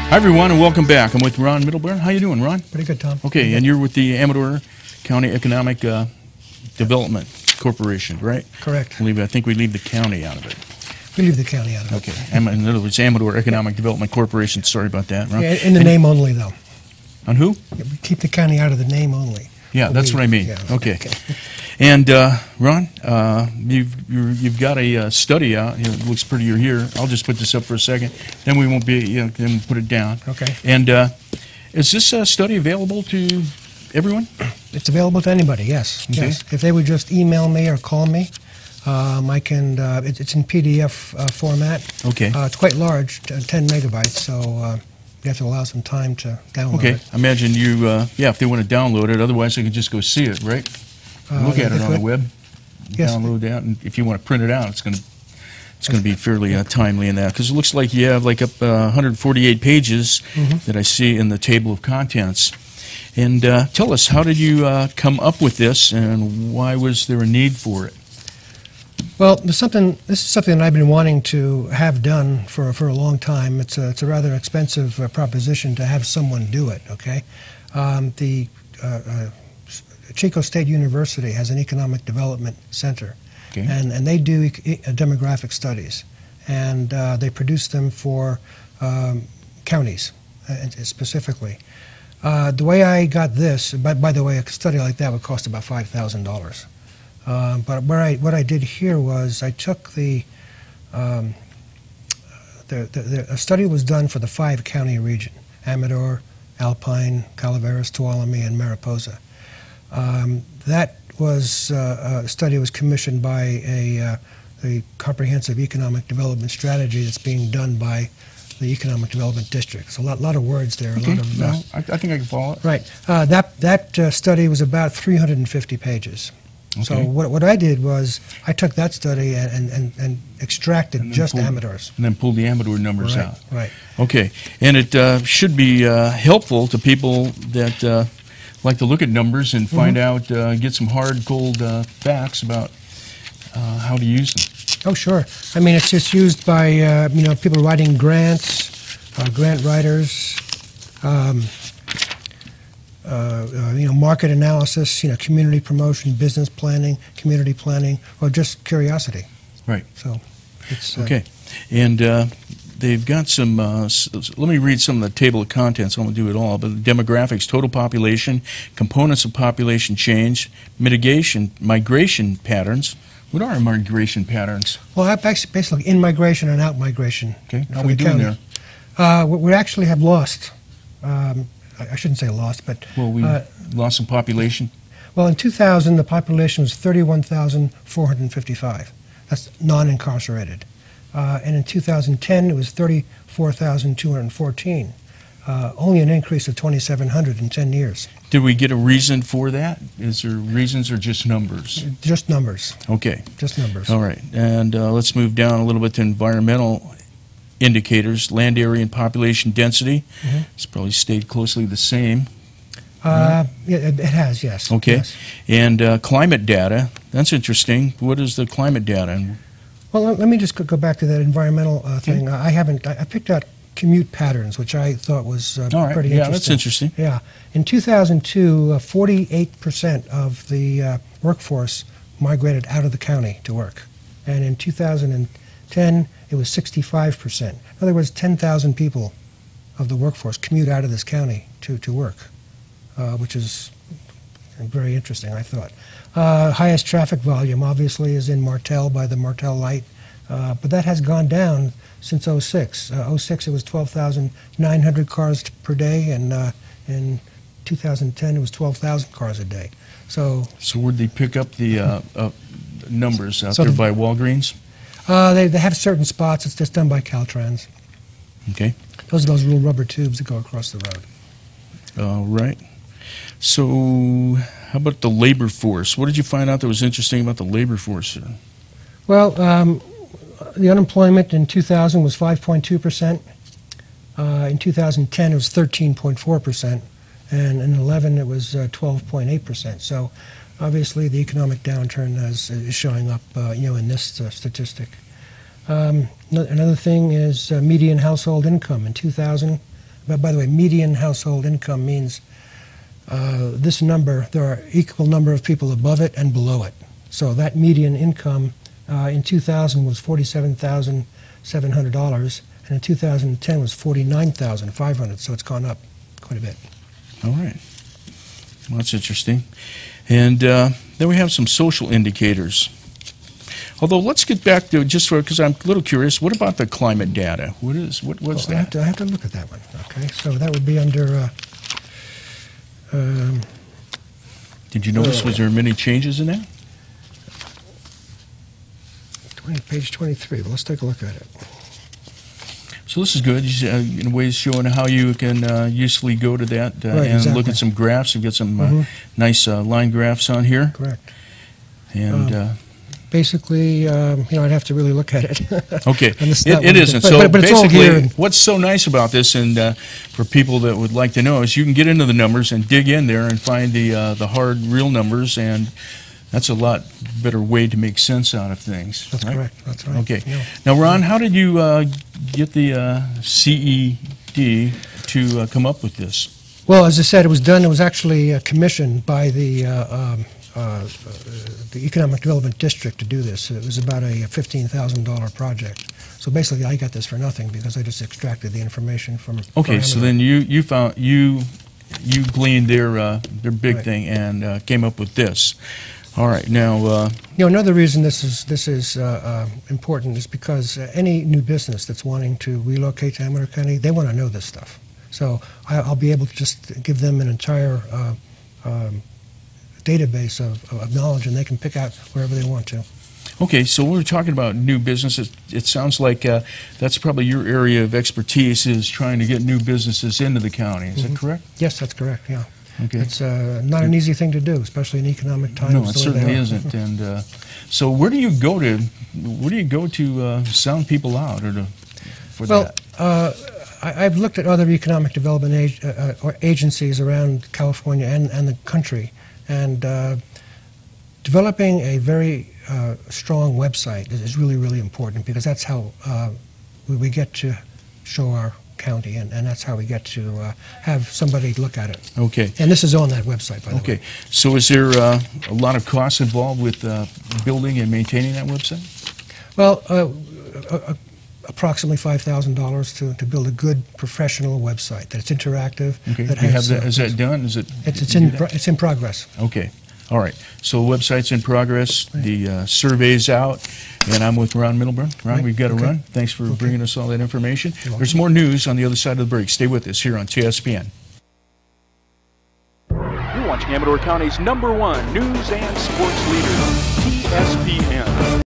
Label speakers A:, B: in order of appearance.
A: Hi, everyone, and welcome back. I'm with Ron Mittelbrunn. How you doing, Ron?
B: Pretty good, Tom.
A: Okay, and you're with the Amador Economic Development Corporation, right?
B: Correct.
A: I think we leave the county out of it.
B: We leave the county out of it.
A: Okay. In other words, Amador Economic Development Corporation. Sorry about that, Ron.
B: Yeah, in the name only, though.
A: On who?
B: Yeah, we keep the county out of the name only.
A: Yeah, that's what I mean.
B: Yeah,
A: okay. And Ron, you've got a study out. It looks pretty. You're here. I'll just put this up for a second. Then we won't be. Then we'll put it down.
B: Okay.
A: And is this study available to everyone?
B: It's available to anybody. Yes.
A: Okay.
B: Yes. If they would just email me or call me, I can. It's in PDF format.
A: Okay.
B: It's quite large, 10 megabytes. So. You have to allow some time to download it.
A: Okay. Imagine you, if they want to download it. Otherwise, they can just go see it, right? Look at it on the web.
B: Yes.
A: Download that, and if you want to print it out, it's going to be fairly timely in that, because it looks like you have like up 148 pages that I see in the table of contents. And tell us, how did you come up with this, and why was there a need for it?
B: Well, this is something that I've been wanting to have done for a long time. It's a rather expensive proposition to have someone do it, okay? The Chico State University has an economic development center,
A: okay.
B: and they do demographic studies, and they produce them for counties specifically. The way I got this, by the way, a study like that would cost about $5,000. But what I did here was I took a study was done for the 5-county region: Amador, Alpine, Calaveras, Tuolumne, and Mariposa. That was a study was commissioned by a comprehensive economic development strategy that's being done by the Economic Development District. So a lot of words there.
A: Okay.
B: A lot of,
A: no, I think I can follow it.
B: Right. That study was about 350 pages.
A: Okay.
B: So what I did was I took that study and extracted just Amadors.
A: And then pulled the Amador numbers
B: Right,
A: out.
B: right.
A: Okay. And it should be helpful to people that like to look at numbers and find out, get some hard, cold facts about how to use them.
B: Oh, sure. I mean, it's just used by people writing grants, grant writers, market analysis, community promotion, business planning, community planning, or just curiosity.
A: Right.
B: So, it's
A: okay. And they've got some. Let me read some of the table of contents. I won't do it all, but demographics, total population, components of population change, migration patterns. What are migration patterns?
B: Well, basically in-migration and out-migration.
A: Okay. How are we doing
B: there? We actually have lost. I shouldn't say lost, but...
A: Well, we lost some population?
B: Well, in 2000, the population was 31,455. That's non-incarcerated. And in 2010, it was 34,214. Only an increase of 2,700 in 10 years.
A: Did we get a reason for that? Is there reasons or just numbers?
B: Just numbers.
A: Okay.
B: Just numbers.
A: All right. And let's move down a little bit to environmental indicators, land area and population density. It's probably stayed closely the same.
B: Yeah, it has, yes.
A: Okay.
B: Yes.
A: And climate data, that's interesting. What is the climate data?
B: Well, let me just go back to that environmental thing. I picked out commute patterns, which I thought was pretty interesting.
A: Yeah, that's interesting.
B: Yeah. In 2002, 48% of the workforce migrated out of the county to work. And in 2010, it was 65%. In other words, 10,000 people of the workforce commute out of this county to work, which is very interesting, I thought. Highest traffic volume, obviously, is in Martel by the Martel Light, but that has gone down since 06. 06, it was 12,900 cars per day, and in 2010, it was 12,000 cars a day. So
A: where'd they pick up the numbers out there by Walgreens?
B: They have certain spots. It's just done by Caltrans.
A: Okay.
B: Those are those little rubber tubes that go across the road.
A: Right. So how about the labor force? What did you find out that was interesting about the labor force?
B: Well, the unemployment in 2000 was 5.2%. In 2010, it was 13.4%. And in 11, it was 12.8%. So obviously, the economic downturn is showing up, in this statistic. Another thing is median household income. In 2000, by the way, median household income means this number, there are equal number of people above it and below it. So that median income in 2000 was $47,700, and in 2010 was $49,500, so it's gone up quite a bit.
A: All right. Well, that's interesting. And then we have some social indicators. Although, let's get back to, just for, because I'm a little curious, what about the climate data? What's that?
B: I have to look at that one. Okay, so that would be under...
A: Did you notice, was there many changes in that?
B: Page 23. Well, let's take a look at it.
A: So this is good. In a way, showing how you can usefully go to that
B: Right,
A: and
B: exactly.
A: look at some graphs. We've got some nice line graphs on here.
B: Correct.
A: And
B: basically, I'd have to really look at it.
A: okay,
B: And
A: it isn't.
B: But,
A: So
B: but it's all
A: basically,
B: here.
A: what's so nice about this, and for people that would like to know, is you can get into the numbers and dig in there and find the hard, real numbers, and that's a lot better way to make sense out of things.
B: That's
A: right?
B: correct. That's right.
A: Okay.
B: Yeah.
A: Now, Ron, how did you get the CED to come up with this?
B: Well, as I said, it was actually commissioned by the Economic Development District to do this. It was about a $15,000 project. So basically, I got this for nothing because I just extracted the information from.
A: Okay, so then you found you gleaned their big
B: Right.
A: thing and came up with this. All right, now.
B: Another reason this is important is because any new business that's wanting to relocate to Amador County, they want to know this stuff. So I'll be able to just give them an entire database of knowledge, and they can pick out wherever they want to.
A: Okay, so when we're talking about new businesses, it sounds like that's probably your area of expertise, is trying to get new businesses into the county. Is that correct?
B: Yes, that's correct, yeah.
A: Okay.
B: It's not an easy thing to do, especially in economic times.
A: No, it
B: the way they
A: certainly
B: are.
A: isn't. And so where do you go to sound people out for that?
B: I've looked at other economic development agencies around California and the country, and developing a very strong website is really, really important, because that's how we get to show our county, and that's how we get to have somebody look at it.
A: Okay.
B: And this is on that website, by the way.
A: Okay. So is there a lot of costs involved with building and maintaining that website?
B: Well, approximately $5,000 to build a good professional website that's interactive.
A: Okay.
B: That
A: Do you have
B: has,
A: that? Is that done? Is it?
B: It's
A: you do that?
B: in progress.
A: Okay. All right. So the website's in progress. The survey's out. And I'm with Ron Mittelbrunn. Ron,
B: Right.
A: we've got to
B: Okay.
A: run. Thanks for bringing us all that information.
B: You're welcome.
A: There's more news on the other side of the break. Stay with us here on TSPN. You're watching Amador County's #1 news and sports leader, TSPN.